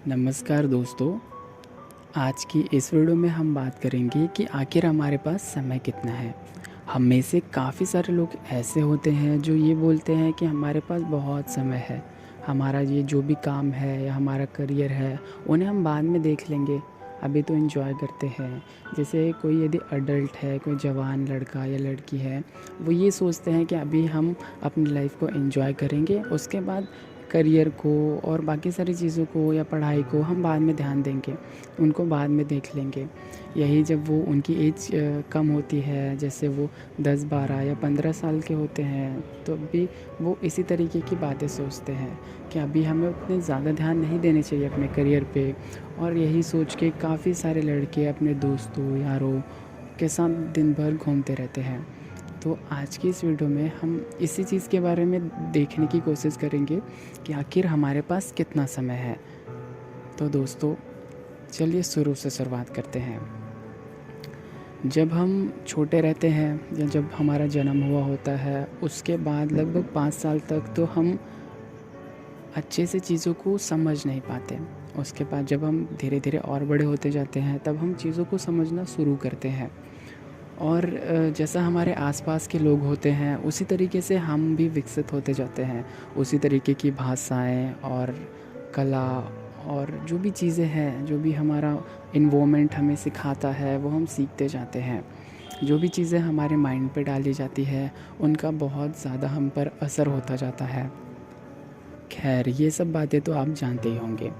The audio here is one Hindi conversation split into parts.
नमस्कार दोस्तों। आज की इस वीडियो में हम बात करेंगे कि आखिर हमारे पास समय कितना है। हम में से काफ़ी सारे लोग ऐसे होते हैं जो ये बोलते हैं कि हमारे पास बहुत समय है, हमारा ये जो भी काम है या हमारा करियर है उन्हें हम बाद में देख लेंगे, अभी तो एंजॉय करते हैं। जैसे कोई यदि अडल्ट है, कोई जवान लड़का या लड़की है, वो ये सोचते हैं कि अभी हम अपनी लाइफ को एंजॉय करेंगे, उसके बाद करियर को और बाकी सारी चीज़ों को या पढ़ाई को हम बाद में ध्यान देंगे, उनको बाद में देख लेंगे। यही जब वो उनकी एज कम होती है, जैसे वो 10, 12 या 15 साल के होते हैं, तो भी वो इसी तरीके की बातें सोचते हैं कि अभी हमें उतने ज़्यादा ध्यान नहीं देने चाहिए अपने करियर पे। और यही सोच के काफ़ी सारे लड़के अपने दोस्तों यारों के साथ दिन भर घूमते रहते हैं। तो आज की इस वीडियो में हम इसी चीज़ के बारे में देखने की कोशिश करेंगे कि आखिर हमारे पास कितना समय है। तो दोस्तों, चलिए शुरू से शुरुआत करते हैं। जब हम छोटे रहते हैं या जब हमारा जन्म हुआ होता है, उसके बाद लगभग 5 साल तक तो हम अच्छे से चीज़ों को समझ नहीं पाते। उसके बाद जब हम धीरे धीरे और बड़े होते जाते हैं, तब हम चीज़ों को समझना शुरू करते हैं। और जैसा हमारे आसपास के लोग होते हैं, उसी तरीके से हम भी विकसित होते जाते हैं। उसी तरीके की भाषाएं और कला और जो भी चीज़ें हैं, जो भी हमारा इन्वायरमेंट हमें सिखाता है, वो हम सीखते जाते हैं। जो भी चीज़ें हमारे माइंड पे डाली जाती है, उनका बहुत ज़्यादा हम पर असर होता जाता है। खैर, ये सब बातें तो आप जानते ही होंगे।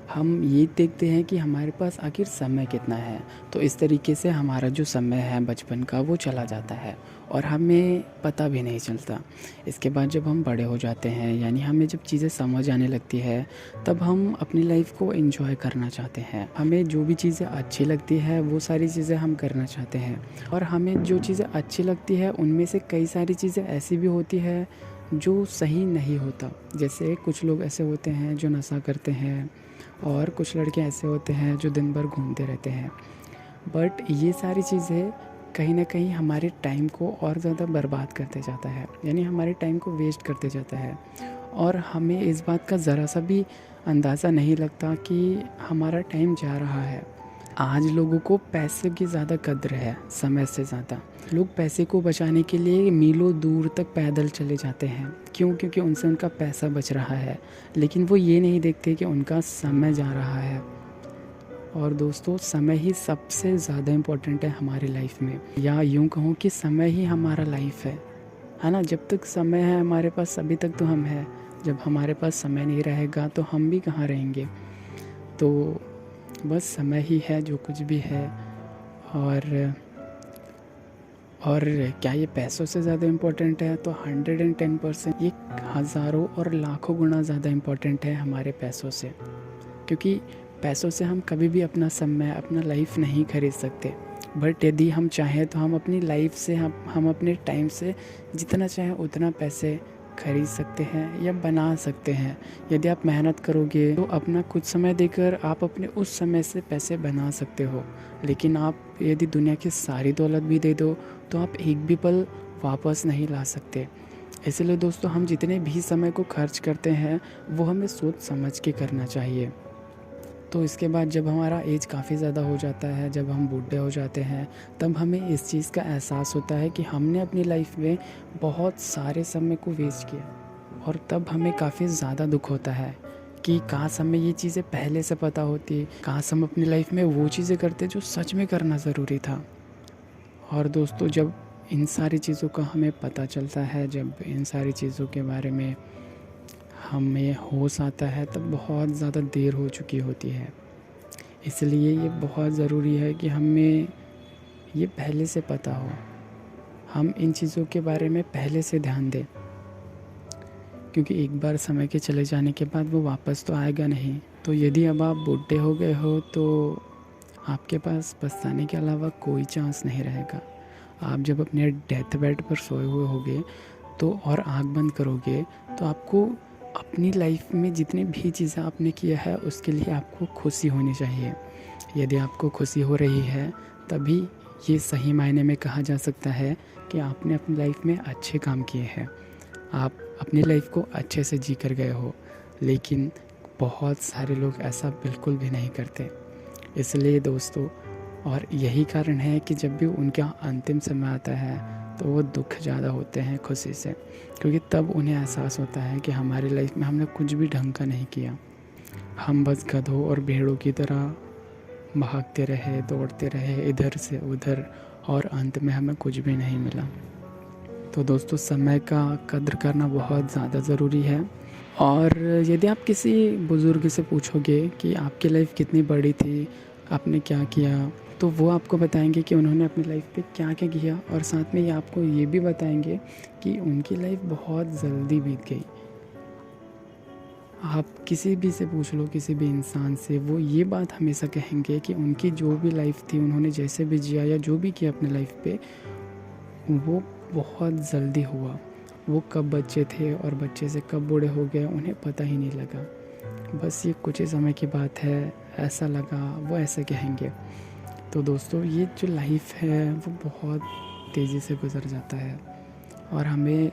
हम ये देखते हैं कि हमारे पास आखिर समय कितना है, तो इस तरीके से हमारा जो समय है बचपन का, वो चला जाता है और हमें पता भी नहीं चलता। इसके बाद जब हम बड़े हो जाते हैं, यानी हमें जब चीज़ें समझ आने लगती है, तब हम अपनी लाइफ को एंजॉय करना चाहते हैं। हमें जो भी चीज़ें अच्छी लगती है, वो सारी चीज़ें हम करना चाहते हैं। और हमें जो चीज़ें अच्छी लगती है, उनमें से कई सारी चीज़ें ऐसी भी होती है जो सही नहीं होता। जैसे कुछ लोग ऐसे होते हैं जो नशा करते हैं, और कुछ लड़के ऐसे होते हैं जो दिन भर घूमते रहते हैं। बट ये सारी चीज़ें कहीं ना कहीं हमारे टाइम को और ज़्यादा बर्बाद करते जाता है, यानी हमारे टाइम को वेस्ट करते जाता है। और हमें इस बात का ज़रा सा भी अंदाज़ा नहीं लगता कि हमारा टाइम जा रहा है। आज लोगों को पैसे की ज़्यादा कद्र है समय से ज़्यादा। लोग पैसे को बचाने के लिए मीलों दूर तक पैदल चले जाते हैं। क्यों? क्योंकि उनसे उनका पैसा बच रहा है, लेकिन वो ये नहीं देखते कि उनका समय जा रहा है। और दोस्तों, समय ही सबसे ज़्यादा इम्पोर्टेंट है हमारी लाइफ में, या यूँ कहूँ कि समय ही हमारा लाइफ है ना। जब तक समय है हमारे पास, अभी तक तो हम हैं। जब हमारे पास समय नहीं रहेगा तो हम भी कहाँ रहेंगे। तो बस समय ही है जो कुछ भी है। और और क्या ये पैसों से ज़्यादा इम्पोर्टेंट है? तो 110%, ये हज़ारों और लाखों गुना ज़्यादा इम्पोर्टेंट है हमारे पैसों से। क्योंकि पैसों से हम कभी भी अपना समय, अपना लाइफ नहीं खरीद सकते। बट यदि हम चाहें तो हम अपनी लाइफ से, हम अपने टाइम से जितना चाहें उतना पैसे खरीद सकते हैं या बना सकते हैं। यदि आप मेहनत करोगे तो अपना कुछ समय देकर आप अपने उस समय से पैसे बना सकते हो। लेकिन आप यदि दुनिया की सारी दौलत भी दे दो, तो आप एक भी पल वापस नहीं ला सकते। इसलिए दोस्तों, हम जितने भी समय को खर्च करते हैं, वो हमें सोच समझ के करना चाहिए। तो इसके बाद जब हमारा एज काफ़ी ज़्यादा हो जाता है, जब हम बूढ़े हो जाते हैं, तब हमें इस चीज़ का एहसास होता है कि हमने अपनी लाइफ में बहुत सारे समय को वेस्ट किया। और तब हमें काफ़ी ज़्यादा दुख होता है कि काश हमें ये चीज़ें पहले से पता होती, काश हम अपनी लाइफ में वो चीज़ें करते जो सच में करना ज़रूरी था। और दोस्तों, जब इन सारी चीज़ों का हमें पता चलता है, जब इन सारी चीज़ों के बारे में हमें होश आता है, तब बहुत ज़्यादा देर हो चुकी होती है। इसलिए ये बहुत ज़रूरी है कि हमें ये पहले से पता हो, हम इन चीज़ों के बारे में पहले से ध्यान दें। क्योंकि एक बार समय के चले जाने के बाद वो वापस तो आएगा नहीं। तो यदि अब आप बूढ़े हो गए हो, तो आपके पास पछताने के अलावा कोई चांस नहीं रहेगा। आप जब अपने डेथ बेड पर सोए हुए होगे तो और आँख बंद करोगे, तो आपको अपनी लाइफ में जितनी भी चीज़ें आपने किया है, उसके लिए आपको खुशी होनी चाहिए। यदि आपको खुशी हो रही है, तभी ये सही मायने में कहा जा सकता है कि आपने अपनी लाइफ में अच्छे काम किए हैं, आप अपनी लाइफ को अच्छे से जी कर गए हो। लेकिन बहुत सारे लोग ऐसा बिल्कुल भी नहीं करते। इसलिए दोस्तों, और यही कारण है कि जब भी उनका अंतिम समय आता है तो वो दुख ज़्यादा होते हैं खुशी से, क्योंकि तब उन्हें एहसास होता है कि हमारी लाइफ में हमने कुछ भी ढंग का नहीं किया। हम बस गधों और भेड़ों की तरह भागते रहे, दौड़ते रहे इधर से उधर, और अंत में हमें कुछ भी नहीं मिला। तो दोस्तों, समय का कद्र करना बहुत ज़्यादा ज़रूरी है। और यदि आप किसी बुज़ुर्ग से पूछोगे कि आपकी लाइफ कितनी बड़ी थी, आपने क्या किया, तो वो आपको बताएंगे कि उन्होंने अपनी लाइफ पे क्या क्या किया, और साथ में ये आपको ये भी बताएंगे कि उनकी लाइफ बहुत जल्दी बीत गई। आप किसी भी से पूछ लो, किसी भी इंसान से, वो ये बात हमेशा कहेंगे कि उनकी जो भी लाइफ थी, उन्होंने जैसे भी जिया या जो भी किया अपनी लाइफ पे, वो बहुत जल्दी हुआ। वो कब बच्चे थे और बच्चे से कब बूढ़े हो गए उन्हें पता ही नहीं लगा। बस ये कुछ ही समय की बात है, ऐसा लगा, वो ऐसे कहेंगे। तो दोस्तों, ये जो लाइफ है वो बहुत तेज़ी से गुजर जाता है, और हमें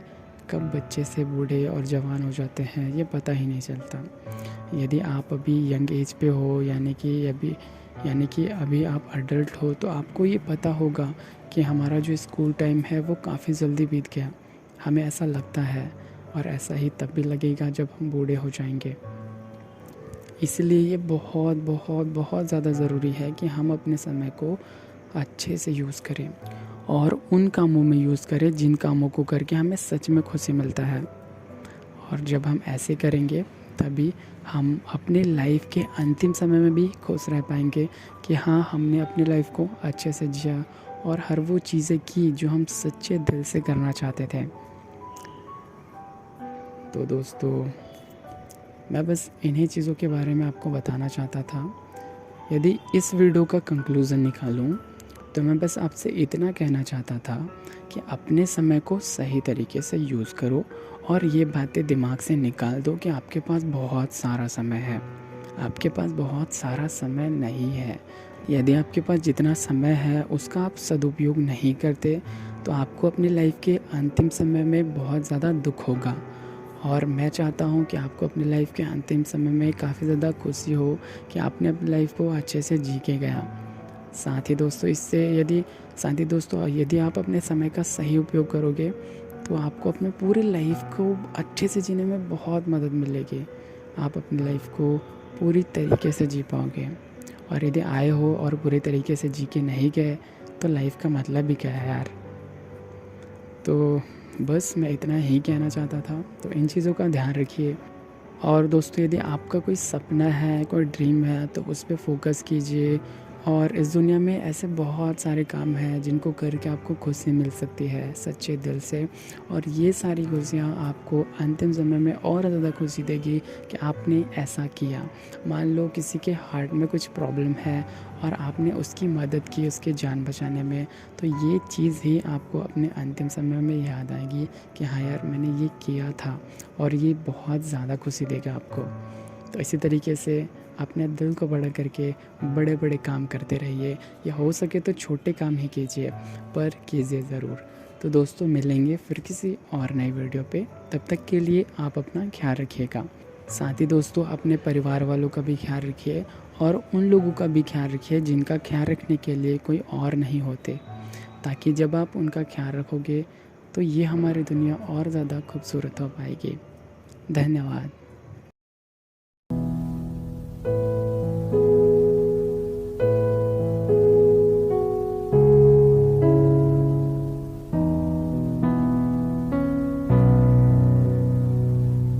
कब बच्चे से बूढ़े और जवान हो जाते हैं ये पता ही नहीं चलता। यदि आप अभी यंग एज पे हो, यानी कि अभी आप अडल्ट हो, तो आपको ये पता होगा कि हमारा जो स्कूल टाइम है वो काफ़ी जल्दी बीत गया। हमें ऐसा लगता है, और ऐसा ही तब भी लगेगा जब हम बूढ़े हो जाएंगे। इसलिए ये बहुत बहुत बहुत ज़्यादा ज़रूरी है कि हम अपने समय को अच्छे से यूज़ करें, और उन कामों में यूज़ करें जिन कामों को करके हमें सच में खुशी मिलता है। और जब हम ऐसे करेंगे तभी हम अपनी लाइफ के अंतिम समय में भी खुश रह पाएंगे कि हाँ, हमने अपनी लाइफ को अच्छे से जिया और हर वो चीज़ें की जो हम सच्चे दिल से करना चाहते थे। तो दोस्तों, मैं बस इन्हीं चीज़ों के बारे में आपको बताना चाहता था। यदि इस वीडियो का कंक्लूज़न निकालूं तो मैं बस आपसे इतना कहना चाहता था कि अपने समय को सही तरीके से यूज़ करो, और ये बातें दिमाग से निकाल दो कि आपके पास बहुत सारा समय है। आपके पास बहुत सारा समय नहीं है। यदि आपके पास जितना समय है उसका आप सदुपयोग नहीं करते तो आपको अपनी लाइफ के अंतिम समय में बहुत ज़्यादा दुख होगा। और मैं चाहता हूँ कि आपको अपनी लाइफ के अंतिम समय में काफ़ी ज़्यादा खुशी हो कि आपने अपनी लाइफ को अच्छे से जी के गया। साथ ही दोस्तों, यदि आप अपने समय का सही उपयोग करोगे तो आपको अपने पूरी लाइफ को अच्छे से जीने में बहुत मदद मिलेगी। आप अपनी लाइफ को पूरी तरीके से जी पाओगे। और यदि आए हो और पूरे तरीके से जी के नहीं गए तो लाइफ का मतलब भी क्या है यार। तो बस मैं इतना ही कहना चाहता था। तो इन चीज़ों का ध्यान रखिए। और दोस्तों, यदि आपका कोई सपना है, कोई ड्रीम है, तो उस पर फोकस कीजिए। और इस दुनिया में ऐसे बहुत सारे काम हैं जिनको करके आपको खुशी मिल सकती है सच्चे दिल से, और ये सारी खुशियाँ आपको अंतिम समय में और ज़्यादा खुशी देगी कि आपने ऐसा किया। मान लो किसी के हार्ट में कुछ प्रॉब्लम है और आपने उसकी मदद की उसकी जान बचाने में, तो ये चीज़ ही आपको अपने अंतिम समय में याद आएगी कि हाँ यार, मैंने ये किया था, और ये बहुत ज़्यादा खुशी देगा आपको। तो इसी तरीके से अपने दिल को बड़ा करके बड़े बड़े काम करते रहिए, या हो सके तो छोटे काम ही कीजिए, पर कीजिए ज़रूर। तो दोस्तों, मिलेंगे फिर किसी और नई वीडियो पे। तब तक के लिए आप अपना ख्याल रखिएगा। साथ ही दोस्तों, अपने परिवार वालों का भी ख्याल रखिए, और उन लोगों का भी ख्याल रखिए जिनका ख्याल रखने के लिए कोई और नहीं होते, ताकि जब आप उनका ख्याल रखोगे तो ये हमारी दुनिया और ज़्यादा खूबसूरत हो पाएगी। धन्यवाद।